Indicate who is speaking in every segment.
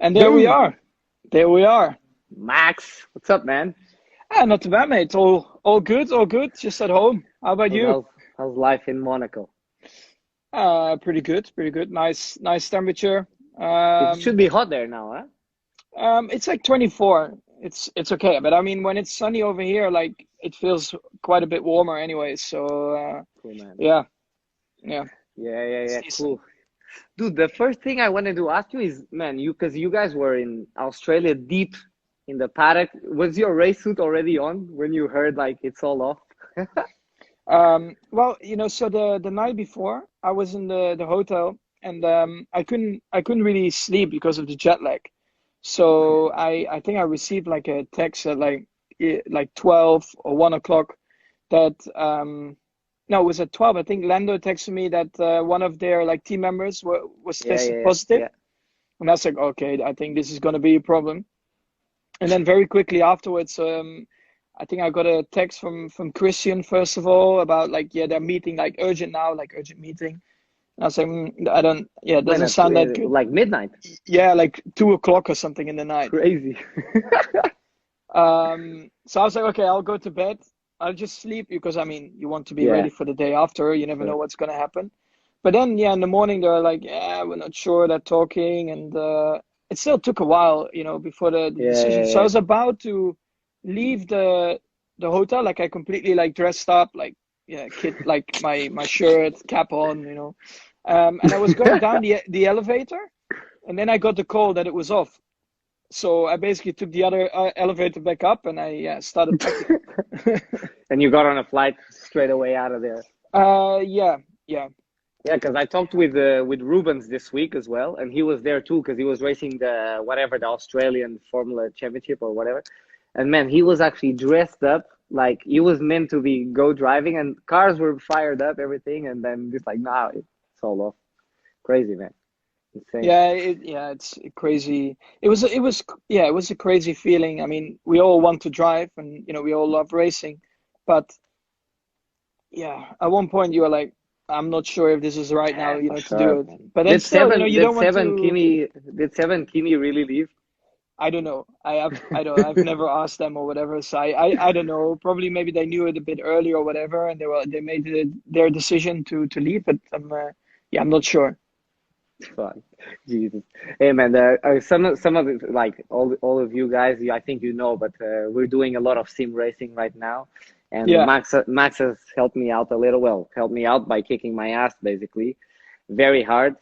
Speaker 1: And there we
Speaker 2: Dude,
Speaker 1: are. There we are.
Speaker 2: Max, what's up, man?
Speaker 1: Ah, not too bad, mate. All good, all good. Just at home. How about
Speaker 2: How's
Speaker 1: you?
Speaker 2: how's, how's life in Monaco?
Speaker 1: Pretty good, pretty good. Nice temperature.
Speaker 2: It should be hot there now, huh?
Speaker 1: It's like 24. It's okay, but I mean when it's sunny over here, like it feels quite a bit warmer anyway. So
Speaker 2: Cool, man.
Speaker 1: yeah, yeah, it's
Speaker 2: Yeah,
Speaker 1: decent.
Speaker 2: cool. Dude, the first thing I wanted to ask you is, man, because you guys were in Australia deep in the paddock. Was your race suit already on when you heard like it's all off?
Speaker 1: Well, so the night before, I was in the hotel, and I couldn't really sleep because of the jet lag. So I think I received like a text at like 12 or 1 o'clock that no, it was at 12. I think Lando texted me that one of their like team members was tested positive,
Speaker 2: Yeah.
Speaker 1: and I was like, okay, I think this is gonna be a problem. And then very quickly afterwards, I think I got a text from Christian first of all about like, yeah, they're meeting like urgent now, like urgent meeting. And I was like, I don't, yeah, it
Speaker 2: When
Speaker 1: doesn't
Speaker 2: at
Speaker 1: sound that good.
Speaker 2: like midnight.
Speaker 1: Yeah, like 2 o'clock or something in the night.
Speaker 2: Crazy.
Speaker 1: So I was like, okay, I'll go to bed. I'll just sleep because I mean, you want to be
Speaker 2: Yeah,
Speaker 1: ready for the day after. You never know
Speaker 2: sure.
Speaker 1: what's gonna happen. But then, yeah, in the morning they're like, yeah, we're not sure. They're talking, and it still took a while, before the decision. So I
Speaker 2: Yeah.
Speaker 1: was about to leave the hotel, like I completely like dressed up, like yeah, kid, like my shirt, cap on, and I was going down the elevator, and then I got the call that it was off. So I basically took the other elevator back up, and I started packing.
Speaker 2: And you got on a flight straight away out of there.
Speaker 1: Yeah, yeah.
Speaker 2: Yeah, because I talked with Rubens this week as well, and he was there too because he was racing the Australian Formula Championship or whatever. And man, he was actually dressed up like he was meant to be go driving, and cars were fired up, everything, and then just like nah, it's all off. Crazy, man, insane.
Speaker 1: Yeah, it's crazy. Yeah, it was a crazy feeling. I mean, we all want to drive, and we all love racing, but yeah, at one point you are like, I'm not sure if this is right now,
Speaker 2: Yeah, for
Speaker 1: to do
Speaker 2: sure,
Speaker 1: it.
Speaker 2: man.
Speaker 1: But then still, you
Speaker 2: Did
Speaker 1: don't want
Speaker 2: seven
Speaker 1: to.
Speaker 2: Kimi did 7 Kimi really leave?
Speaker 1: I don't know. I don't. I've never asked them or whatever. So I don't know. Probably maybe they knew it a bit earlier or whatever, and they made their decision to leave. But yeah, I'm not sure.
Speaker 2: Fuck, Jesus. Hey man, some of the, like all of you guys, I think you know, but we're doing a lot of sim racing right now, and
Speaker 1: Yeah,
Speaker 2: Max has helped me out a little. Well, helped me out by kicking my ass basically, very hard.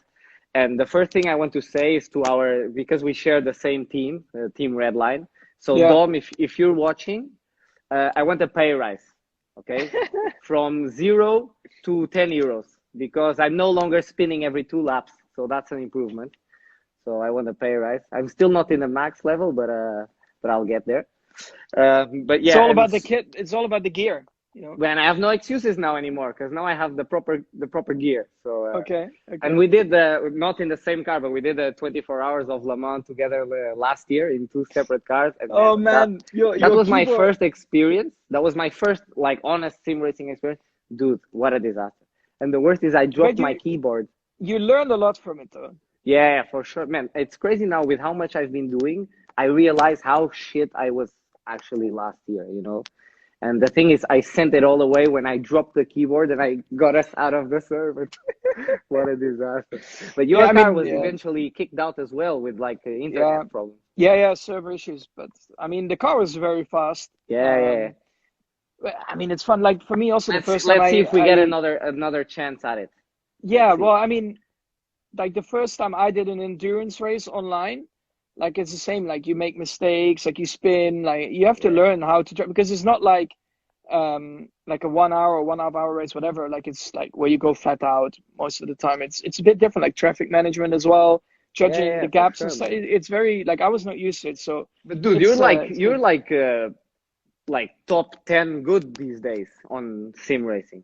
Speaker 2: And the first thing I want to say is to our because we share the same team, Team Redline. So
Speaker 1: yeah.
Speaker 2: Dom, if you're watching, I want a pay rise, okay, from 0 to 10 euros because I'm no longer spinning every 2 laps. So that's an improvement. So I want to pay rise. I'm still not in the max level, but I'll get there. But
Speaker 1: It's
Speaker 2: yeah,
Speaker 1: all
Speaker 2: and
Speaker 1: about the kit. It's all about the gear.
Speaker 2: when I have no excuses now anymore because now I have the proper gear. So
Speaker 1: Okay,
Speaker 2: and
Speaker 1: okay.
Speaker 2: we did not in the same car, but we did the 24 hours of Le Mans together last year in 2 separate cars. And man,
Speaker 1: Oh man,
Speaker 2: that
Speaker 1: your
Speaker 2: was my
Speaker 1: keyboard.
Speaker 2: first experience. That was my first like honest sim racing experience. Dude, what a disaster! And the worst is I
Speaker 1: But
Speaker 2: dropped my keyboard.
Speaker 1: you learned a lot from it though.
Speaker 2: Yeah, for sure, man. It's crazy now with how much I've been doing. I realize how shit I was actually last year. And the thing is, I sent it all away when I dropped the keyboard and I got us out of the server. What a disaster. But
Speaker 1: Yeah,
Speaker 2: your
Speaker 1: I
Speaker 2: car
Speaker 1: mean,
Speaker 2: was
Speaker 1: yeah,
Speaker 2: eventually kicked out as well with like
Speaker 1: yeah,
Speaker 2: internet problems.
Speaker 1: yeah, server issues. But I mean, the car was very fast.
Speaker 2: Yeah.
Speaker 1: But, I mean, it's fun. Like for me, also the first time
Speaker 2: Let's see if we get
Speaker 1: I
Speaker 2: another chance at it.
Speaker 1: yeah.
Speaker 2: Let's see.
Speaker 1: Well, I mean, like the first time I did an endurance race online, like it's the same. Like you make mistakes, like you spin, like you have to
Speaker 2: Yeah.
Speaker 1: learn how to drive because it's not like a 1 hour or 1.5 hour race, whatever. Like it's like where you go flat out most of the time. It's a bit different, like traffic management as well, judging the
Speaker 2: For
Speaker 1: gaps and
Speaker 2: sure,
Speaker 1: stuff.
Speaker 2: man.
Speaker 1: It's very like I was not used to it, so
Speaker 2: But dude, you're
Speaker 1: it's
Speaker 2: you're
Speaker 1: good.
Speaker 2: like top 10 good these days on sim racing.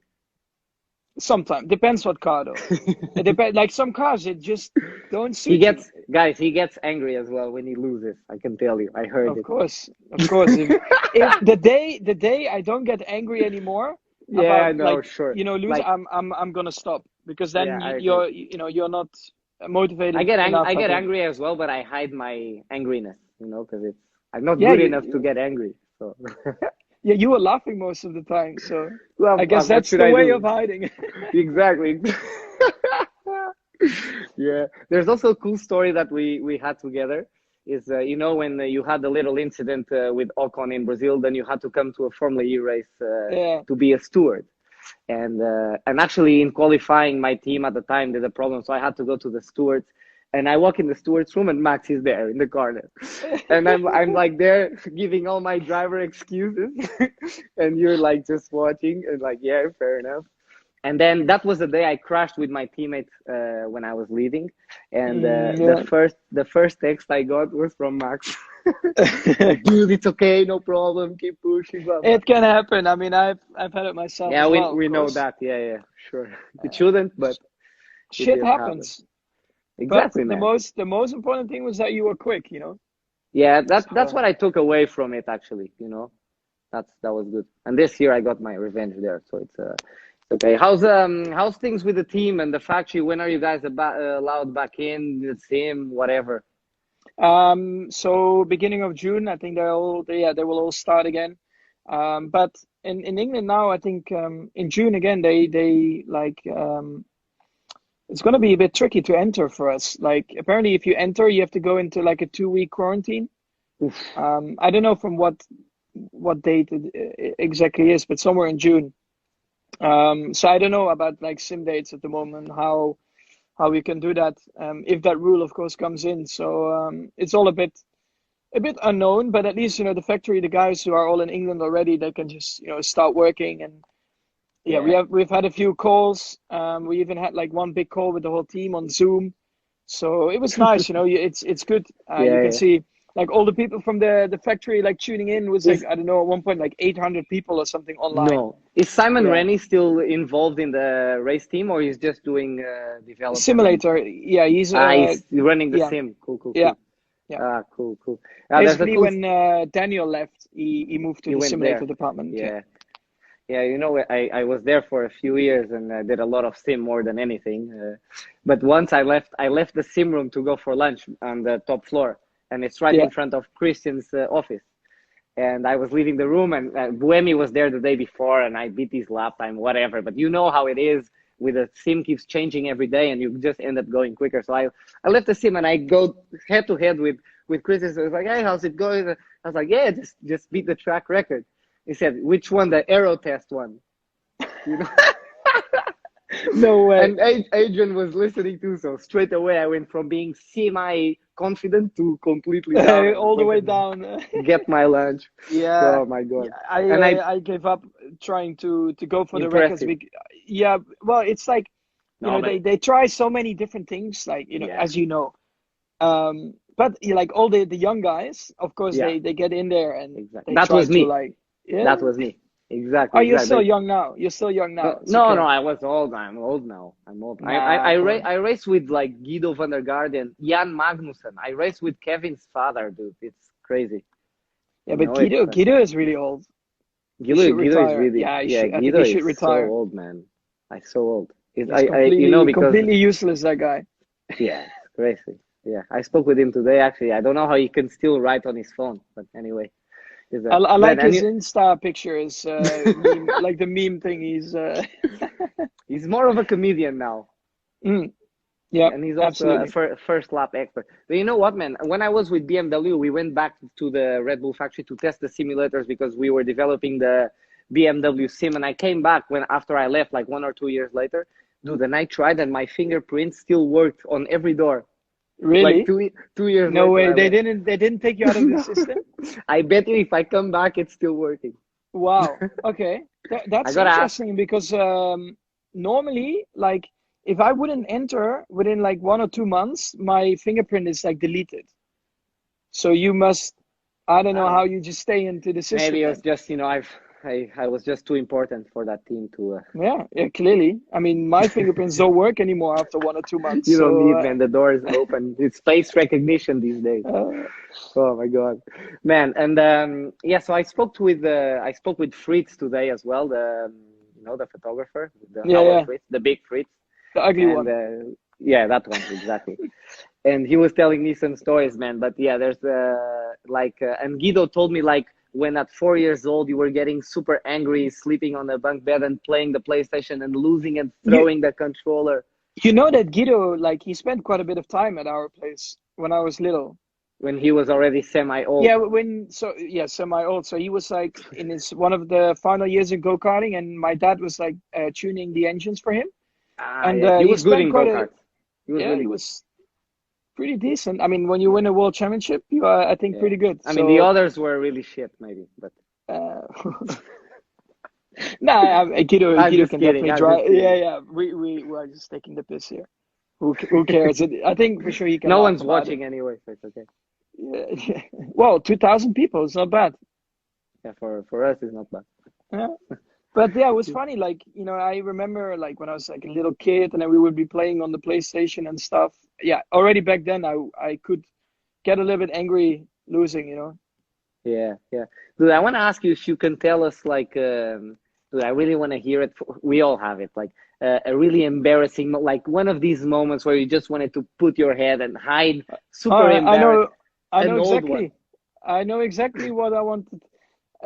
Speaker 1: Sometimes depends what car though. It depends. Like some cars, it just don't
Speaker 2: He
Speaker 1: suit you.
Speaker 2: gets guys, he gets angry as well when he loses. I can tell you. I heard
Speaker 1: Of
Speaker 2: it.
Speaker 1: course, of course. If the day I don't get angry anymore
Speaker 2: Yeah,
Speaker 1: about
Speaker 2: I know,
Speaker 1: like
Speaker 2: sure.
Speaker 1: lose,
Speaker 2: Like,
Speaker 1: I'm gonna stop because
Speaker 2: yeah,
Speaker 1: then
Speaker 2: I agree.
Speaker 1: you're not. motivated
Speaker 2: I
Speaker 1: enough, I
Speaker 2: get
Speaker 1: think.
Speaker 2: angry as well, but I hide my angriness, you know, because I'm not
Speaker 1: Yeah,
Speaker 2: good enough to get angry. So,
Speaker 1: yeah, you were laughing most of the time, so I
Speaker 2: well,
Speaker 1: guess
Speaker 2: what
Speaker 1: that's
Speaker 2: should
Speaker 1: the
Speaker 2: I
Speaker 1: way of
Speaker 2: do?
Speaker 1: hiding.
Speaker 2: Exactly. Yeah. There's also a cool story that we had together. Is you know when you had the little incident with Ocon in Brazil, then you had to come to a Formula E race
Speaker 1: Yeah.
Speaker 2: to be a steward. And actually in qualifying, my team at the time did a problem, so I had to go to the stewards. And I walk in the stewards room, and Max is there in the corner, and I'm like there giving all my driver excuses, and you're like just watching and like, yeah, fair enough. And then that was the day I crashed with my teammate when I was leaving, and
Speaker 1: Yeah.
Speaker 2: the first text I got was from Max. Like, dude, it's okay, no problem, keep pushing, blah blah.
Speaker 1: It can happen. I mean, I've had it myself
Speaker 2: Yeah,
Speaker 1: as well, of
Speaker 2: we know
Speaker 1: course.
Speaker 2: that. Yeah, yeah, sure. It shouldn't, but it
Speaker 1: Shit
Speaker 2: did happen.
Speaker 1: happens. But
Speaker 2: Exactly, man.
Speaker 1: the most important thing was that you were quick, you know.
Speaker 2: Yeah, that's
Speaker 1: So
Speaker 2: what I took away from it actually, you know. That was good. And this year I got my revenge there, so it's okay. How's things with the team and the factory? When are you guys allowed back in the sim, whatever?
Speaker 1: so beginning of June, I think they will all start again. But in England now, I think in June again they like it's going to be a bit tricky to enter for us. Like apparently, if you enter, you have to go into like a 2 week quarantine.
Speaker 2: Oof.
Speaker 1: I don't know from what date it exactly is, but somewhere in June. So I don't know about like sim dates at the moment, how we can do that, if that rule of course comes in. So it's all a bit unknown, but at least you know the factory, the guys who are all in England already, they can just you know start working. And yeah,
Speaker 2: Yeah.
Speaker 1: we've had a few calls. We even had like one big call with the whole team on Zoom. So it was nice, you know. It's good. You
Speaker 2: Yeah,
Speaker 1: can
Speaker 2: yeah.
Speaker 1: see like all the people from the factory like tuning in was like
Speaker 2: Is
Speaker 1: I don't know at one point like 800 people or something online.
Speaker 2: No. Is Simon
Speaker 1: Yeah,
Speaker 2: Rennie still involved in the race team, or he's just doing development?
Speaker 1: simulator. Yeah, he's
Speaker 2: He's running the
Speaker 1: yeah,
Speaker 2: sim. Cool, cool,
Speaker 1: yeah,
Speaker 2: cool.
Speaker 1: yeah.
Speaker 2: Ah, cool, cool. There's a
Speaker 1: Basically,
Speaker 2: cool.
Speaker 1: when Daniel left, he moved to
Speaker 2: You
Speaker 1: the
Speaker 2: went
Speaker 1: simulator
Speaker 2: there.
Speaker 1: department. Yeah.
Speaker 2: Yeah. Yeah, you know, I was there for a few years and I did a lot of sim more than anything. But once I left the sim room to go for lunch on the top floor, and it's right
Speaker 1: Yeah.
Speaker 2: in front of Christian's office. And I was leaving the room, and Buemi was there the day before, and I beat his lap time, whatever. But you know how it is with the sim keeps changing every day, and you just end up going quicker. So I left the sim and I go head to head with Christian. So I was like, hey, how's it going? I was like, yeah, just beat the track record. He said, which one? The aero test one. You know?
Speaker 1: No way.
Speaker 2: And Adrian was listening too, so straight away I went from being semi-confident to completely down and
Speaker 1: All the
Speaker 2: went
Speaker 1: way
Speaker 2: and
Speaker 1: down.
Speaker 2: get my lunch.
Speaker 1: Yeah.
Speaker 2: Oh my
Speaker 1: Yeah,
Speaker 2: God. And
Speaker 1: I gave up trying to go for the records.
Speaker 2: impressive.
Speaker 1: Yeah, well, it's like you
Speaker 2: No,
Speaker 1: know
Speaker 2: but
Speaker 1: they try so many different things, like you know,
Speaker 2: yeah,
Speaker 1: as you know. But like all the young guys, of course,
Speaker 2: yeah,
Speaker 1: they get in there and
Speaker 2: exactly.
Speaker 1: they
Speaker 2: That
Speaker 1: try
Speaker 2: was
Speaker 1: to
Speaker 2: me.
Speaker 1: like yeah.
Speaker 2: That was me.
Speaker 1: Oh,
Speaker 2: Exactly,
Speaker 1: you're still
Speaker 2: exactly.
Speaker 1: young now. You're still young now. It's
Speaker 2: No,
Speaker 1: okay.
Speaker 2: I was old. I'm old now. I'm old.
Speaker 1: Nah, come on.
Speaker 2: I race with like Guido van der Garde, Jan Magnussen. I race with Kevin's father, dude. It's crazy.
Speaker 1: Yeah,
Speaker 2: You
Speaker 1: but
Speaker 2: know, it's
Speaker 1: Guido is really old. He should
Speaker 2: Guido is
Speaker 1: retire.
Speaker 2: really,
Speaker 1: Yeah, he
Speaker 2: yeah,
Speaker 1: should. I think
Speaker 2: Guido
Speaker 1: he
Speaker 2: is
Speaker 1: should
Speaker 2: so
Speaker 1: retire.
Speaker 2: old, man. I so old.
Speaker 1: He's
Speaker 2: You know, because
Speaker 1: completely useless, that guy.
Speaker 2: yeah, it's crazy. Yeah, I spoke with him today. Actually, I don't know how he can still write on his phone, but anyway, he's a
Speaker 1: I
Speaker 2: man,
Speaker 1: like
Speaker 2: and
Speaker 1: his Insta pictures, meme, like the meme thing.
Speaker 2: he's more of a comedian now.
Speaker 1: Mm, yeah,
Speaker 2: And he's also a
Speaker 1: absolutely.
Speaker 2: first lap expert. But you know what, man? When I was with BMW, we went back to the Red Bull factory to test the simulators because we were developing the BMW sim. And I came back after I left, like 1 or 2 years later. Dude, and I tried, and my fingerprint still worked on every door. Like
Speaker 1: Really?
Speaker 2: 2 years
Speaker 1: No
Speaker 2: later,
Speaker 1: way.
Speaker 2: I went.
Speaker 1: They didn't take you out of the
Speaker 2: No,
Speaker 1: system?
Speaker 2: I bet you if I come back, it's still working.
Speaker 1: Wow. Okay.
Speaker 2: I
Speaker 1: That's
Speaker 2: gotta ask.
Speaker 1: interesting because normally, like, if I wouldn't enter within like 1 or 2 months, my fingerprint is like deleted. So you must, I don't
Speaker 2: I
Speaker 1: know
Speaker 2: don't
Speaker 1: how
Speaker 2: know.
Speaker 1: you just stay into the
Speaker 2: Maybe
Speaker 1: system
Speaker 2: it was
Speaker 1: then.
Speaker 2: just, I was just too important for that team to.
Speaker 1: Yeah, yeah, clearly. I mean, my fingerprints don't work anymore after 1 or 2 months.
Speaker 2: You don't
Speaker 1: So,
Speaker 2: need, man. The door is open. It's face recognition these days.
Speaker 1: uh,
Speaker 2: Oh my God, man. And yeah, so I spoke with Fritz today as well. The photographer,
Speaker 1: yeah,
Speaker 2: our
Speaker 1: yeah,
Speaker 2: Fritz, the big Fritz.
Speaker 1: the ugly
Speaker 2: And
Speaker 1: one.
Speaker 2: Yeah, that one exactly. And he was telling me some stories, man. But yeah, there's and Guido told me like when at 4 years old you were getting super angry, sleeping on the bunk bed and playing the PlayStation and losing and
Speaker 1: You
Speaker 2: throwing the controller
Speaker 1: you know that Guido, like, he spent quite a bit of time at our place when I was little.
Speaker 2: when he was already semi-old.
Speaker 1: Yeah, semi-old. So he was like in his one of the final years of go-karting, and my dad was like tuning the engines for him,
Speaker 2: Ah,
Speaker 1: and
Speaker 2: yeah, he
Speaker 1: he
Speaker 2: was good
Speaker 1: spent
Speaker 2: in
Speaker 1: quite a
Speaker 2: go-karts. He was
Speaker 1: yeah,
Speaker 2: really
Speaker 1: he
Speaker 2: good.
Speaker 1: was pretty decent. I mean, when you win a world championship, you are, I think,
Speaker 2: Yeah.
Speaker 1: pretty good.
Speaker 2: I mean, the
Speaker 1: So,
Speaker 2: others were really shit, maybe, but
Speaker 1: uh, nah,
Speaker 2: I'm
Speaker 1: Guido
Speaker 2: just
Speaker 1: can
Speaker 2: kidding.
Speaker 1: definitely
Speaker 2: I'm just
Speaker 1: drive. Yeah,
Speaker 2: kidding.
Speaker 1: yeah. We are just taking the piss here. Who cares? I think for sure he can
Speaker 2: No
Speaker 1: laugh
Speaker 2: one's
Speaker 1: about it.
Speaker 2: watching anyway, so it's okay.
Speaker 1: Yeah, yeah. Well, 2,000 people. It's not bad.
Speaker 2: Yeah, for us, it's not bad.
Speaker 1: Yeah. But yeah, it was funny. Like, I remember like when I was like a little kid and then we would be playing on the PlayStation and stuff. Yeah, already back then I could get a little bit angry losing.
Speaker 2: Yeah, yeah. Dude, I want to ask you if you can tell us, like, dude, I really want to hear it. We all have it, like a really embarrassing, like one of these moments where you just wanted to put your head and hide,
Speaker 1: All
Speaker 2: super
Speaker 1: right,
Speaker 2: embarrassed,
Speaker 1: I know
Speaker 2: an old one.
Speaker 1: exactly. I know exactly what I wanted.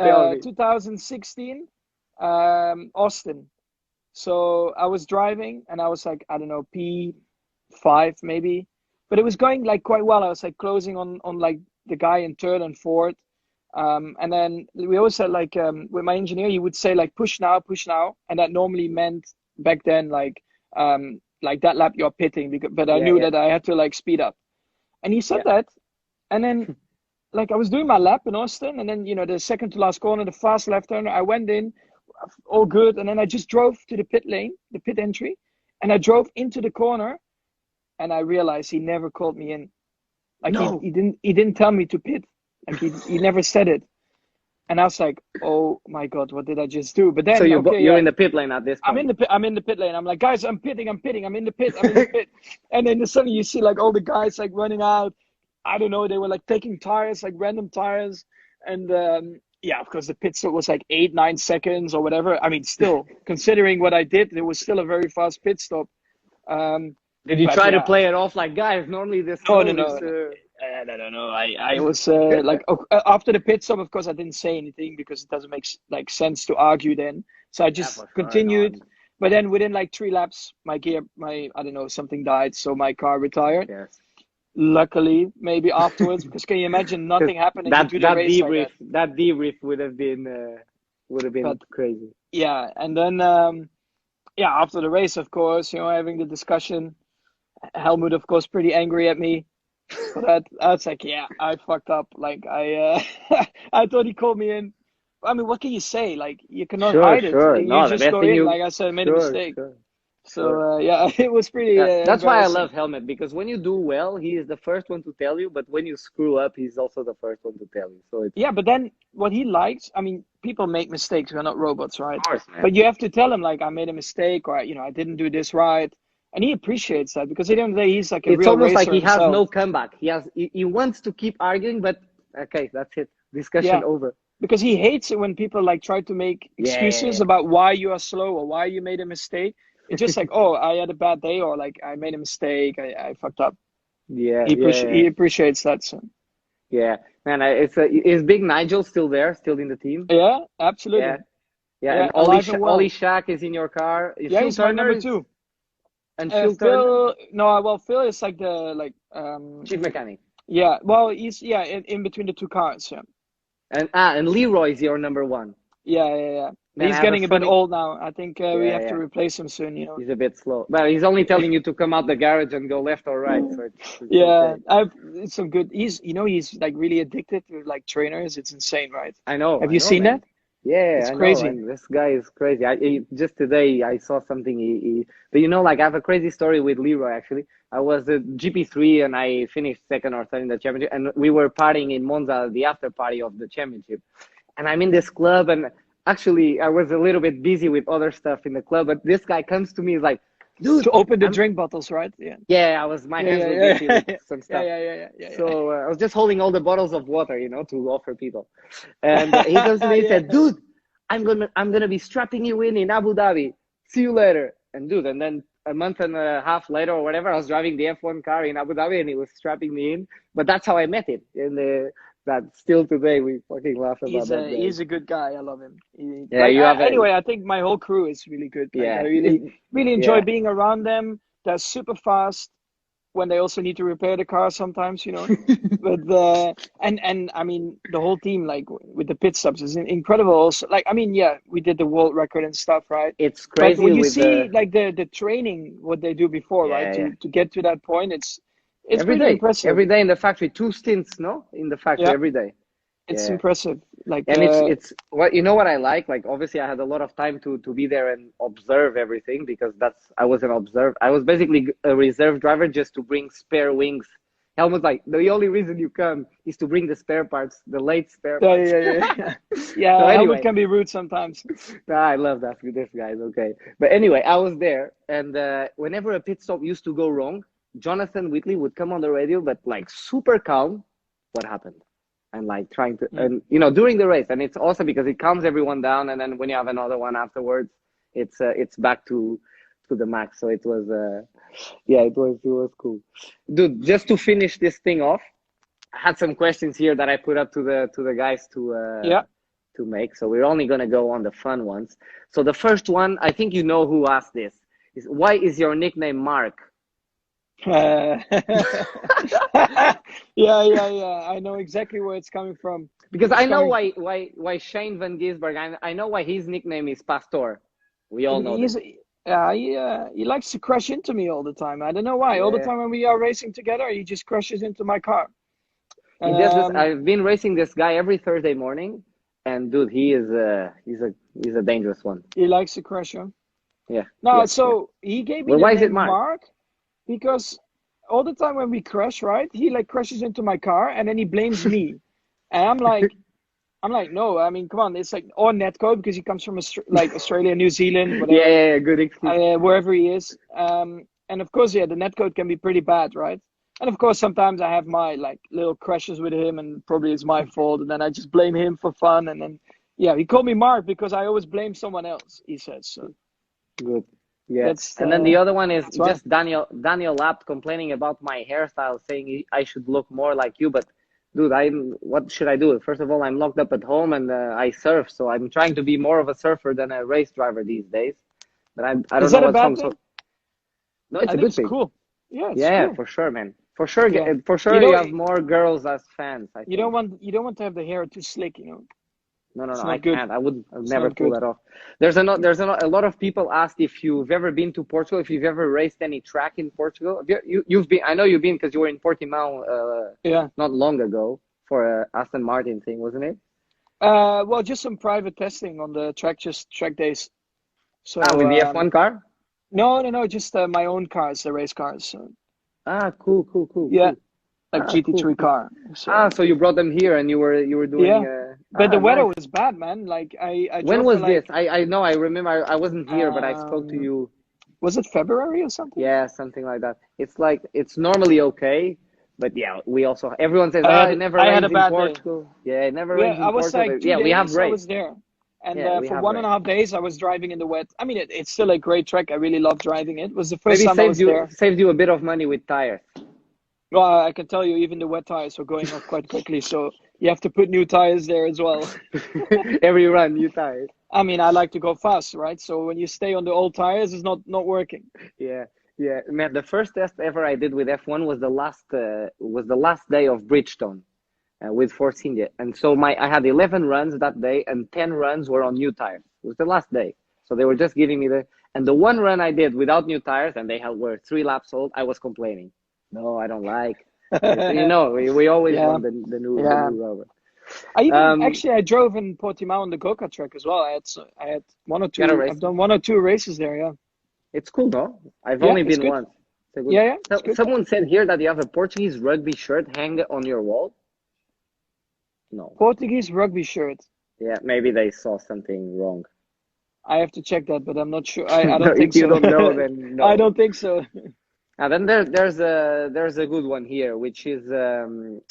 Speaker 2: Tell me.
Speaker 1: 2016, Austin. So I was driving and I was like, I don't know, P5 maybe, but it was going like quite well. I was like closing on like the guy in third and fourth. And then we always said like with my engineer, he would say like push now, and that normally meant back then like that lap you're pitting because, but I
Speaker 2: Yeah,
Speaker 1: knew
Speaker 2: yeah,
Speaker 1: that I had to like speed up. And he said
Speaker 2: yeah.
Speaker 1: that, and then like I was doing my lap in Austin, and then the second to last corner, the fast left turner, I went in, all good, and then I just drove to the pit lane, the pit entry, and I drove into the corner, and I realized he never called me in. Like
Speaker 2: No.
Speaker 1: he didn't tell me to pit. Like he never said it. And I was like, oh my God, what did I just do? But
Speaker 2: So
Speaker 1: then okay,
Speaker 2: you're
Speaker 1: yeah,
Speaker 2: in the pit lane at this point.
Speaker 1: I'm in the pit lane. I'm like, guys, I'm pitting, I'm in the pit, I'm in the pit. And then suddenly you see like all the guys like running out. I don't know, they were like taking tires, like random tires. And yeah, of course the pit stop was like 8, 9 seconds or whatever. I mean, still considering what I did, it was still a very fast pit stop. Um,
Speaker 2: Did you
Speaker 1: but
Speaker 2: try to
Speaker 1: yeah,
Speaker 2: play it off like, guys? Normally this
Speaker 1: no, no,
Speaker 2: mode
Speaker 1: no,
Speaker 2: is.
Speaker 1: no. No. I was like after the pit stop, of course, I didn't say anything because it doesn't make like sense to argue then. So I
Speaker 2: Yeah,
Speaker 1: just
Speaker 2: for sure. No,
Speaker 1: continued. But then within like 3 laps, I don't know, something died, so my car retired.
Speaker 2: yes.
Speaker 1: Luckily, maybe afterwards, because can you imagine
Speaker 2: Because
Speaker 1: nothing happening? You do the race like that.
Speaker 2: that debrief would have been
Speaker 1: But
Speaker 2: crazy.
Speaker 1: yeah, and then yeah, after the race, of course, having the discussion, Helmut, of course, pretty angry at me. But I was like, yeah, I fucked up. Like I thought he called me in. I mean, what can you say? Like you cannot
Speaker 2: Sure,
Speaker 1: hide it.
Speaker 2: sure.
Speaker 1: You
Speaker 2: No, the
Speaker 1: just
Speaker 2: best
Speaker 1: go
Speaker 2: thing
Speaker 1: in.
Speaker 2: you.
Speaker 1: Like I said, I made a
Speaker 2: Sure,
Speaker 1: mistake.
Speaker 2: sure, sure.
Speaker 1: So yeah, it was pretty
Speaker 2: Yeah, that's why I love
Speaker 1: embarrassing.
Speaker 2: Helmet, because when you do well, he is the first one to tell you, but when you screw up, he's also the first one to tell you. So it's
Speaker 1: Yeah, but then what he likes, I mean, people make mistakes. We're not robots, right?
Speaker 2: of course, man.
Speaker 1: But you have to tell him like I made a mistake or I didn't do this right, and he appreciates that because at the end of the day, he's like a
Speaker 2: It's
Speaker 1: real
Speaker 2: almost like
Speaker 1: racer
Speaker 2: he has
Speaker 1: himself.
Speaker 2: no comeback. He wants to keep arguing, but okay, that's it.
Speaker 1: Yeah,
Speaker 2: Discussion over.
Speaker 1: because he hates it when people like try to make
Speaker 2: Yeah, yeah,
Speaker 1: excuses
Speaker 2: yeah.
Speaker 1: about why you are slow or why you made a mistake. It's just like, oh, I had a bad day or like I made a mistake, I fucked up.
Speaker 2: Yeah, yeah,
Speaker 1: He
Speaker 2: yeah.
Speaker 1: appreciates that. So
Speaker 2: Yeah. Man, is Big Nigel still there, still in the team?
Speaker 1: yeah,
Speaker 2: Yeah,
Speaker 1: absolutely.
Speaker 2: yeah.
Speaker 1: Yeah,
Speaker 2: And
Speaker 1: alive and
Speaker 2: Ollie
Speaker 1: well.
Speaker 2: Shack is in your car. Is
Speaker 1: Yeah,
Speaker 2: Phil
Speaker 1: he's my
Speaker 2: Turner
Speaker 1: number two.
Speaker 2: and Phil Turner,
Speaker 1: Phil, no, well, Phil is like the
Speaker 2: chief mechanic.
Speaker 1: yeah, well, he's yeah in between the two cars. Yeah,
Speaker 2: And Leroy is your number one.
Speaker 1: yeah.
Speaker 2: Man, I
Speaker 1: He's
Speaker 2: have a
Speaker 1: getting a bit
Speaker 2: funny.
Speaker 1: old now. I think we
Speaker 2: Yeah,
Speaker 1: have to
Speaker 2: yeah.
Speaker 1: replace him soon.
Speaker 2: He's a bit slow, but he's only telling you to come out the garage and go left or right, so it's
Speaker 1: Yeah,
Speaker 2: okay.
Speaker 1: I've it's some good. He's like really addicted to like trainers. It's insane, right? Have
Speaker 2: I
Speaker 1: you
Speaker 2: know,
Speaker 1: seen
Speaker 2: man.
Speaker 1: that?
Speaker 2: Yeah,
Speaker 1: It's
Speaker 2: I know,
Speaker 1: crazy.
Speaker 2: and this guy is crazy. Just today I saw something. But like I have a crazy story with Leroy actually. I was at GP3 and I finished second or third in the championship, and we were partying in Monza, the after party of the championship. And I'm in this club, and actually I was a little bit busy with other stuff in the club. But this guy comes to me, he's like, "Dude,
Speaker 1: To open the
Speaker 2: I'm
Speaker 1: drink bottles, right? Yeah.
Speaker 2: yeah." My
Speaker 1: Yeah,
Speaker 2: hands
Speaker 1: yeah,
Speaker 2: were
Speaker 1: yeah,
Speaker 2: busy
Speaker 1: yeah,
Speaker 2: with some
Speaker 1: yeah,
Speaker 2: stuff.
Speaker 1: yeah.
Speaker 2: So I was just holding all the bottles of water, to offer people. And he comes to me and
Speaker 1: Yeah.
Speaker 2: said, "Dude, I'm gonna be strapping you in Abu Dhabi. See you later." And dude, and then a month and a half later or whatever, I was driving the F1 car in Abu Dhabi and he was strapping me in. But that's how I met him. And that still today we fucking laugh about that day.
Speaker 1: He's a good guy. I love him.
Speaker 2: Yeah, you have
Speaker 1: anyway, I think my whole crew is really good. Like,
Speaker 2: yeah,
Speaker 1: I really enjoy
Speaker 2: yeah.
Speaker 1: being around them. They're super fast when they also need to repair the car sometimes, you know. But and I mean the whole team, like with the pit stops, is incredible. Also, like I mean, yeah, we did the world record and stuff, right?
Speaker 2: It's
Speaker 1: But
Speaker 2: crazy
Speaker 1: when you
Speaker 2: with
Speaker 1: see like the training, what they do before, right,
Speaker 2: yeah, yeah.
Speaker 1: to get to that point, it's
Speaker 2: Every
Speaker 1: pretty
Speaker 2: day,
Speaker 1: impressive.
Speaker 2: every day in the factory, 2 stints, no, in the factory
Speaker 1: Yeah,
Speaker 2: every day.
Speaker 1: it's
Speaker 2: Yeah.
Speaker 1: impressive. Like
Speaker 2: And it's what you know what I like. Like obviously, I had a lot of time to be there and observe everything because I was an observer. I was basically a reserve driver just to bring spare wings. Helmut, like the only reason you come is to bring the spare parts, the late spare
Speaker 1: yeah,
Speaker 2: parts.
Speaker 1: yeah. Yeah,
Speaker 2: So
Speaker 1: Helmut
Speaker 2: anyway,
Speaker 1: can be rude sometimes.
Speaker 2: I love that with this guys. Okay, but anyway, I was there, and whenever a pit stop used to go wrong, Jonathan Whitley would come on the radio, but like super calm. What happened? And like trying to,
Speaker 1: Mm.
Speaker 2: and during the race, and it's awesome because it calms everyone down, and then when you have another one afterwards, it's back to the max. So it was yeah, it was cool, dude. Just to finish this thing off, I had some questions here that I put up to the guys
Speaker 1: Yeah.
Speaker 2: to make. So we're only gonna go on the fun ones. So the first one, I think you know who asked this, is why is your nickname Mark?
Speaker 1: Yeah. I know exactly where it's coming from.
Speaker 2: Because
Speaker 1: It's
Speaker 2: I know
Speaker 1: coming.
Speaker 2: why Shane Van Gisbergen. I know why his nickname is Pastor. We all know this.
Speaker 1: He's he likes to crash into me all the time. I don't know why. All the
Speaker 2: Yeah,
Speaker 1: time when we are racing together, he just crashes into my car.
Speaker 2: he does this.
Speaker 1: Um,
Speaker 2: I've been racing this guy every Thursday morning, and dude, he's a dangerous one.
Speaker 1: he likes to crash, huh?
Speaker 2: Yeah,
Speaker 1: No,
Speaker 2: yeah, yeah.
Speaker 1: so he gave me
Speaker 2: Well,
Speaker 1: the
Speaker 2: why is it
Speaker 1: name
Speaker 2: Mark?
Speaker 1: Mark because all the time when we crash, right, he like crashes into my car and then he blames me. And I'm like, no, I mean, come on, it's like or netcode because he comes from like Australia, New Zealand,
Speaker 2: Yeah,
Speaker 1: whatever,
Speaker 2: yeah, yeah, good excuse.
Speaker 1: wherever he is. And of course, yeah, the netcode can be pretty bad, right? And of course, sometimes I have my like little crashes with him, and probably it's my fault, and then I just blame him for fun, and then yeah, he called me Mark because I always blame someone else. He says so.
Speaker 2: Good. Yeah.
Speaker 1: That's
Speaker 2: And then the other one is
Speaker 1: that's right.
Speaker 2: just Daniel Lapp complaining about my hairstyle, saying I should look more like you. But dude, what should I do? First of all, I'm locked up at home and I surf, so I'm trying to be more of a surfer than a race driver these days. But I
Speaker 1: Is
Speaker 2: don't know
Speaker 1: that a
Speaker 2: what's
Speaker 1: bad
Speaker 2: wrong.
Speaker 1: thing?
Speaker 2: So no, it's
Speaker 1: I
Speaker 2: a
Speaker 1: think
Speaker 2: good
Speaker 1: it's
Speaker 2: thing.
Speaker 1: cool. Yeah, it's
Speaker 2: Yeah,
Speaker 1: cool.
Speaker 2: for sure, man. For sure,
Speaker 1: Yeah,
Speaker 2: for
Speaker 1: you
Speaker 2: sure, you
Speaker 1: know,
Speaker 2: have more girls as fans, I
Speaker 1: you
Speaker 2: think.
Speaker 1: don't want to have the hair too slick. You know,
Speaker 2: No, no,
Speaker 1: it's
Speaker 2: no, I
Speaker 1: not good.
Speaker 2: can't. I'd
Speaker 1: It's
Speaker 2: never
Speaker 1: not
Speaker 2: pull
Speaker 1: good.
Speaker 2: that off. A lot of people asked if you've ever been to Portugal, if you've ever raced any track in Portugal. You've been, I know you've been because you were in Portimao
Speaker 1: Yeah.
Speaker 2: not long ago for a Aston Martin thing, wasn't it?
Speaker 1: Well, just some private testing on the track, just track days.
Speaker 2: Ah,
Speaker 1: So
Speaker 2: with the F1 car?
Speaker 1: no, just my own cars, the race cars. So,
Speaker 2: Ah, cool, cool, cool,
Speaker 1: yeah,
Speaker 2: cool.
Speaker 1: like
Speaker 2: Ah, cool,
Speaker 1: GT3
Speaker 2: cool.
Speaker 1: car.
Speaker 2: Ah,
Speaker 1: So
Speaker 2: so you brought them here and you were doing
Speaker 1: yeah, but the weather
Speaker 2: nice.
Speaker 1: was bad, man. Like I
Speaker 2: When
Speaker 1: drove for
Speaker 2: was this?
Speaker 1: like
Speaker 2: I know, I remember I wasn't here, but I spoke to
Speaker 1: um,
Speaker 2: you.
Speaker 1: was it February or something?
Speaker 2: Yeah, something like that. It's like it's normally okay, but yeah, we also everyone says, it never
Speaker 1: I had a
Speaker 2: rains in
Speaker 1: bad day.
Speaker 2: Portugal. Yeah, it never
Speaker 1: Yeah,
Speaker 2: rains
Speaker 1: I
Speaker 2: in
Speaker 1: was
Speaker 2: Portugal.
Speaker 1: like
Speaker 2: But
Speaker 1: two
Speaker 2: yeah, we have
Speaker 1: days I
Speaker 2: rain.
Speaker 1: was there, and
Speaker 2: Yeah, we
Speaker 1: for
Speaker 2: have
Speaker 1: one and
Speaker 2: rain.
Speaker 1: a half days I was driving in the wet. I mean, it's still a great track. I really love driving it. It was the first
Speaker 2: Maybe
Speaker 1: time I was there.
Speaker 2: saved you a bit of money with tires.
Speaker 1: Well, I can tell you, even the wet tires were going off quite quickly, so you have to put new tires there as well.
Speaker 2: Every run, new tires.
Speaker 1: I mean, I like to go fast, right? So when you stay on the old tires, it's not working.
Speaker 2: Yeah, yeah. Man, the first test ever I did with F1 was the last day of Bridgestone with Force India, and so I had 11 runs that day, and 10 runs were on new tires. It was the last day, so they were just giving me the one run I did without new tires, and were 3 laps old. I was complaining. No, I don't like. We always
Speaker 1: Yeah,
Speaker 2: want the
Speaker 1: yeah.
Speaker 2: new rubber.
Speaker 1: I drove in Portimao on the go-kart track as well. I had one or
Speaker 2: You gotta
Speaker 1: two.
Speaker 2: race
Speaker 1: I've
Speaker 2: them.
Speaker 1: done one or two races there. Yeah,
Speaker 2: It's cool, though. I've
Speaker 1: yeah,
Speaker 2: only
Speaker 1: it's
Speaker 2: been
Speaker 1: good.
Speaker 2: once. It's a good.
Speaker 1: Yeah, it's good.
Speaker 2: Someone said here that you have a Portuguese rugby shirt hang on your wall. No.
Speaker 1: Portuguese rugby shirt.
Speaker 2: Yeah, maybe they saw something wrong.
Speaker 1: I have to check that, but I'm not sure. I
Speaker 2: No,
Speaker 1: don't think
Speaker 2: if you
Speaker 1: so.
Speaker 2: don't know, then
Speaker 1: I
Speaker 2: no.
Speaker 1: don't think so.
Speaker 2: Now then there's a good one here, which is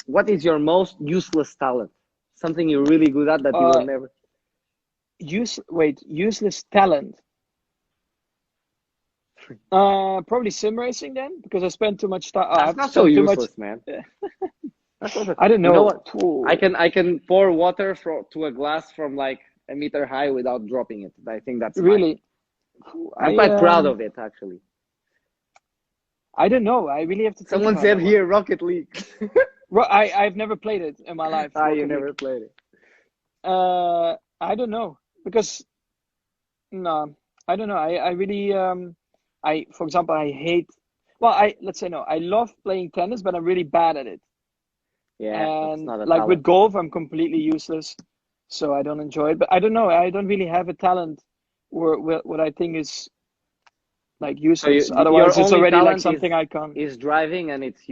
Speaker 2: what is your most useless talent? Something you're really good at that you will
Speaker 1: Uh,
Speaker 2: never.
Speaker 1: useless talent. Probably sim racing then, because I spend too much time.
Speaker 2: That's
Speaker 1: I've
Speaker 2: not so
Speaker 1: spent too much.
Speaker 2: useless, man. That's also,
Speaker 1: I don't
Speaker 2: you know
Speaker 1: know.
Speaker 2: what? I can pour water to a glass from like a meter high without dropping it. I think that's fine.
Speaker 1: Really,
Speaker 2: I'm
Speaker 1: I
Speaker 2: quite proud of it, actually.
Speaker 1: I don't know. I really have to think
Speaker 2: Someone
Speaker 1: about
Speaker 2: said
Speaker 1: that one.
Speaker 2: here Rocket League.
Speaker 1: I've never played it in my life,
Speaker 2: You
Speaker 1: Rocket League.
Speaker 2: never played it.
Speaker 1: I don't know because no, I don't know. I really for example, I hate. Well, I let's say no. I love playing tennis, but I'm really bad at it.
Speaker 2: Yeah, that's
Speaker 1: And
Speaker 2: not a
Speaker 1: like with
Speaker 2: talent.
Speaker 1: golf, I'm completely useless, so I don't enjoy it. But I don't know. I don't really have a talent or what I think is like
Speaker 2: So
Speaker 1: useless.
Speaker 2: your
Speaker 1: Otherwise, it's
Speaker 2: only
Speaker 1: already like
Speaker 2: talent
Speaker 1: something I can't.
Speaker 2: is driving, and it's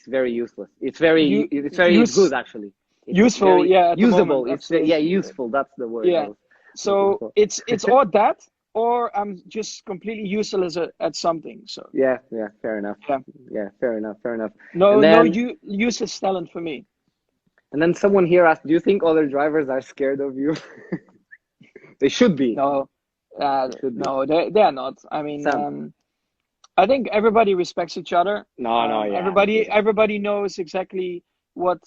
Speaker 2: very useless.
Speaker 1: You
Speaker 2: It's good
Speaker 1: use
Speaker 2: actually. It's
Speaker 1: useful,
Speaker 2: very
Speaker 1: yeah. At the
Speaker 2: usable.
Speaker 1: moment,
Speaker 2: It's
Speaker 1: absolutely.
Speaker 2: yeah, useful. That's the word I
Speaker 1: Yeah.
Speaker 2: was looking
Speaker 1: So
Speaker 2: for.
Speaker 1: it's or that, or I'm just completely useless at something. So
Speaker 2: Yeah, yeah, fair enough.
Speaker 1: yeah,
Speaker 2: Yeah, fair enough, fair enough.
Speaker 1: no,
Speaker 2: And
Speaker 1: no,
Speaker 2: then
Speaker 1: you useless talent for me.
Speaker 2: someone here asked, "Do you think other drivers are scared of you?" They should be.
Speaker 1: No,
Speaker 2: They should be.
Speaker 1: no, they are not. I mean,
Speaker 2: Sam.
Speaker 1: I think everybody respects each other.
Speaker 2: No, no, yeah, yeah,
Speaker 1: Everybody knows exactly what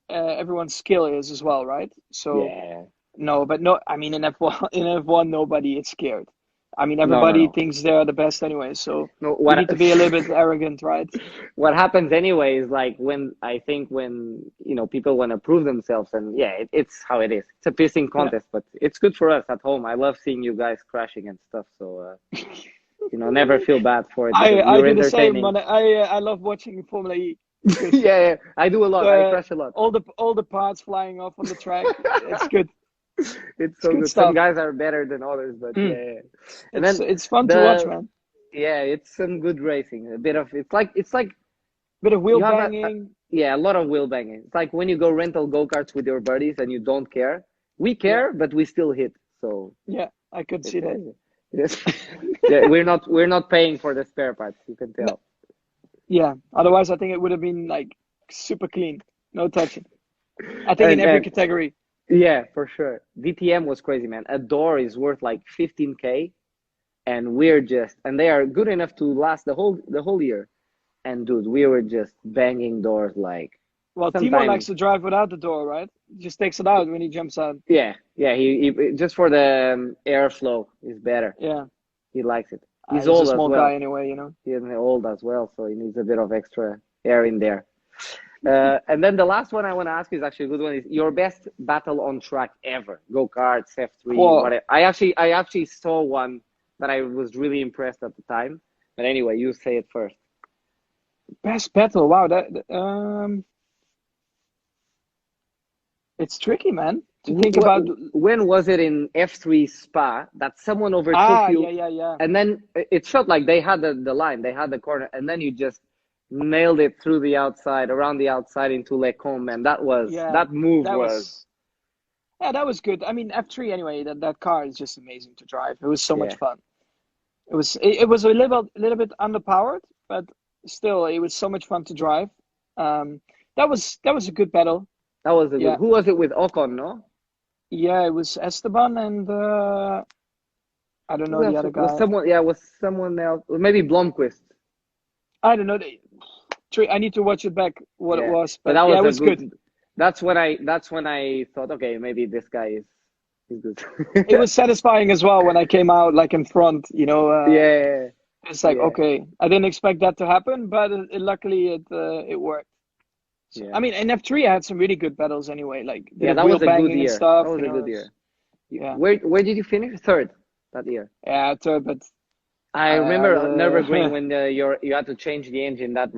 Speaker 1: everyone's skill is as well, right? So
Speaker 2: yeah.
Speaker 1: no, but no, I mean in F1, in F1, nobody is scared. I mean,
Speaker 2: No, no,
Speaker 1: everybody
Speaker 2: no.
Speaker 1: thinks they're the best anyway, so
Speaker 2: No,
Speaker 1: we
Speaker 2: what
Speaker 1: need to be a little bit arrogant, right?
Speaker 2: what happens anyway is like when I think when people want to prove themselves, and yeah, it's how it is. It's a pissing
Speaker 1: Yeah.
Speaker 2: contest, but it's good for us at home. I love seeing you guys crashing and stuff, so never feel bad for it because
Speaker 1: I
Speaker 2: you're
Speaker 1: do the same,
Speaker 2: entertaining.
Speaker 1: man. I love watching Formula E. It's good.
Speaker 2: Yeah, yeah, I do a lot. I crash a lot.
Speaker 1: All the parts flying off on the track. It's good.
Speaker 2: It's
Speaker 1: It's
Speaker 2: so
Speaker 1: good
Speaker 2: good. Some
Speaker 1: stuff.
Speaker 2: guys are better than others, but yeah,
Speaker 1: Mm.
Speaker 2: yeah. And then
Speaker 1: It's fun to watch,
Speaker 2: the
Speaker 1: man.
Speaker 2: yeah, it's some good racing. A bit of it's like
Speaker 1: Bit of wheel
Speaker 2: you have
Speaker 1: banging.
Speaker 2: yeah, a lot of wheel banging. It's like when you go rental go-karts with your buddies and you don't care. We
Speaker 1: Yeah,
Speaker 2: care, but we still hit. So
Speaker 1: yeah. I could
Speaker 2: it's
Speaker 1: see that.
Speaker 2: yes. Yeah, we're not paying for the spare parts. You can
Speaker 1: No,
Speaker 2: tell.
Speaker 1: yeah. Otherwise, I think it would have been like super clean. No touching. I think in
Speaker 2: And
Speaker 1: every category.
Speaker 2: yeah, for sure. DTM was crazy, man. A door is worth like 15K, and they are good enough to last the whole year. And dude, we were just banging doors like
Speaker 1: Well, Timo likes
Speaker 2: sometimes.
Speaker 1: to drive without the door, right? He just takes it out when he jumps out.
Speaker 2: Yeah, yeah. He just for the airflow is better.
Speaker 1: Yeah.
Speaker 2: He likes it. He's
Speaker 1: He's a
Speaker 2: old as
Speaker 1: small guy
Speaker 2: well.
Speaker 1: anyway, you know.
Speaker 2: He's old as well, so he needs a bit of extra air in there. And then the last one I want to ask you is actually a good one. Is your best battle on track ever? Go karts, F3,
Speaker 1: Whoa.
Speaker 2: whatever. I actually saw one that I was really impressed at the time. But anyway, you say it first.
Speaker 1: Best battle. Wow, it's tricky, man, to think about.
Speaker 2: When was it in F3 Spa that someone overtook
Speaker 1: Yeah,
Speaker 2: you,
Speaker 1: yeah.
Speaker 2: and then it felt like they had the line, they had the corner, and then you just nailed it through the outside, around the outside into Lecombe, and
Speaker 1: Yeah,
Speaker 2: that move
Speaker 1: that
Speaker 2: was
Speaker 1: was yeah, that was good. I mean, F3 anyway. That car is just amazing to drive. It was so much
Speaker 2: yeah.
Speaker 1: fun. It was a little bit underpowered, but still, it was so much fun to drive. That was a good battle.
Speaker 2: That was a good.
Speaker 1: Yeah,
Speaker 2: Who was it with Ocon? No,
Speaker 1: yeah. It was Esteban and I don't
Speaker 2: who
Speaker 1: know the
Speaker 2: else?
Speaker 1: other
Speaker 2: Was
Speaker 1: guy.
Speaker 2: someone? Yeah, was someone else? Maybe Blomqvist.
Speaker 1: I don't know. I need to watch it back what it
Speaker 2: Yeah,
Speaker 1: was,
Speaker 2: but
Speaker 1: but
Speaker 2: that
Speaker 1: yeah,
Speaker 2: was
Speaker 1: it
Speaker 2: a
Speaker 1: was good.
Speaker 2: good. That's when I thought, okay, maybe this guy is good.
Speaker 1: It was satisfying as well when I came out like in front. You know,
Speaker 2: Yeah,
Speaker 1: it's like
Speaker 2: yeah,
Speaker 1: okay, I didn't expect that to happen, but luckily it worked. So
Speaker 2: yeah.
Speaker 1: I mean, in F3 I had some really good battles anyway, like a bit
Speaker 2: Yeah,
Speaker 1: of
Speaker 2: that
Speaker 1: wheel
Speaker 2: was a good
Speaker 1: banging and
Speaker 2: year. That
Speaker 1: stuff.
Speaker 2: was
Speaker 1: You
Speaker 2: a
Speaker 1: know,
Speaker 2: good year.
Speaker 1: yeah,
Speaker 2: Where did you finish? Third that year.
Speaker 1: yeah, but
Speaker 2: I remember Nürburgring
Speaker 1: uh,
Speaker 2: when you had to change the engine. That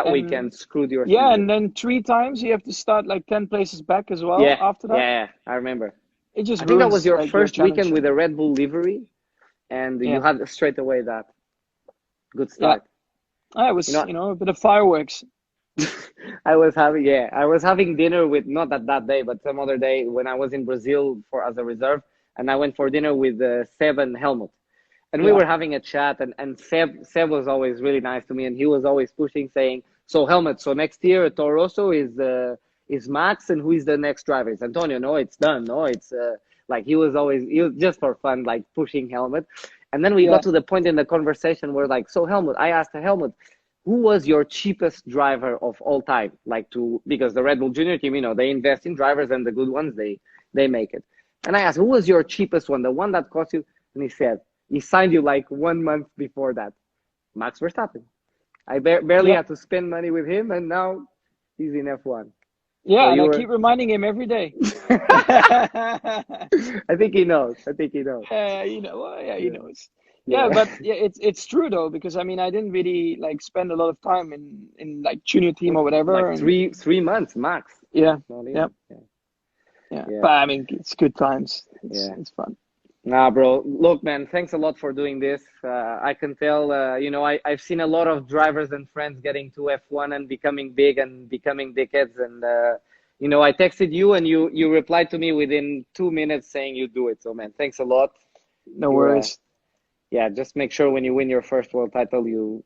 Speaker 1: and
Speaker 2: weekend screwed your
Speaker 1: yeah,
Speaker 2: season.
Speaker 1: and then three times you have to start like 10 places back as well
Speaker 2: Yeah,
Speaker 1: after that.
Speaker 2: yeah, I remember.
Speaker 1: It just
Speaker 2: I think that was
Speaker 1: ruins
Speaker 2: your
Speaker 1: like your
Speaker 2: first weekend with
Speaker 1: championship.
Speaker 2: a Red Bull livery, and you
Speaker 1: Yeah,
Speaker 2: had straight away that good
Speaker 1: yeah.
Speaker 2: start.
Speaker 1: It
Speaker 2: You
Speaker 1: was
Speaker 2: know,
Speaker 1: a bit of fireworks.
Speaker 2: I was having dinner with not that day, but some other day when I was in Brazil for as a reserve, and I went for dinner with Seb and Helmut. And we
Speaker 1: Yeah,
Speaker 2: were having a chat, and Seb was always really nice to me, and he was always pushing, saying, "So Helmut, so next year Toro Rosso is Max, and who is the next driver? It's Antonio. No, it's done. No, it's like he was just for fun, like pushing Helmut." And then we
Speaker 1: Yeah.
Speaker 2: got to the point in the conversation where like, so Helmut, I asked Helmut, who was your cheapest driver of all time? Like because the Red Bull Junior team, they invest in drivers, and the good ones, they make it. And I asked, who was your cheapest one? The one that cost you? And he said, he signed you like 1 month before that. Max Verstappen. I barely had to spend money with him, and now he's in F1.
Speaker 1: Yeah,
Speaker 2: So
Speaker 1: and
Speaker 2: you
Speaker 1: I
Speaker 2: were...
Speaker 1: keep reminding him every day.
Speaker 2: I think he knows.
Speaker 1: Well, yeah, he
Speaker 2: Yeah.
Speaker 1: knows.
Speaker 2: Yeah.
Speaker 1: Yeah, but yeah, it's true though, because I mean, I didn't really like spend a lot of time in like junior team or whatever,
Speaker 2: Like
Speaker 1: and
Speaker 2: three months max.
Speaker 1: yeah,
Speaker 2: Not
Speaker 1: yeah,
Speaker 2: even.
Speaker 1: yeah.
Speaker 2: Yeah.
Speaker 1: But I mean, it's good times.
Speaker 2: Yeah.
Speaker 1: It's fun.
Speaker 2: Nah, bro. Look, man, thanks a lot for doing this. I can tell, I've seen a lot of drivers and friends getting to F1 and becoming big and becoming dickheads. And, I texted you, and you replied to me within 2 minutes saying you do it. So, man, thanks a lot.
Speaker 1: No worries.
Speaker 2: Yeah, just make sure when you win your first world title, you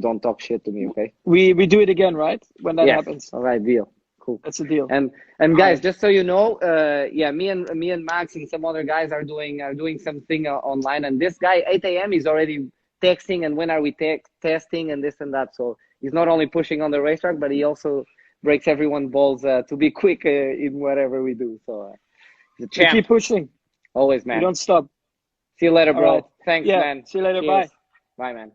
Speaker 2: don't talk shit to me, okay?
Speaker 1: We do it again, right? When that happens.
Speaker 2: All right, deal. Cool.
Speaker 1: That's a deal.
Speaker 2: And guys, just so you know, me and Max and some other guys are doing something online. And this guy, 8 a.m. is already texting, and when are we testing and this and that. So he's not only pushing on the racetrack, but he also breaks everyone's balls to be quick in whatever we do. So the champ.
Speaker 1: We keep pushing.
Speaker 2: Always, man.
Speaker 1: We don't stop.
Speaker 2: See you later, bro.
Speaker 1: All right.
Speaker 2: Thanks,
Speaker 1: Yeah.
Speaker 2: man.
Speaker 1: See you later.
Speaker 2: Cheers.
Speaker 1: Bye.
Speaker 2: Bye, man.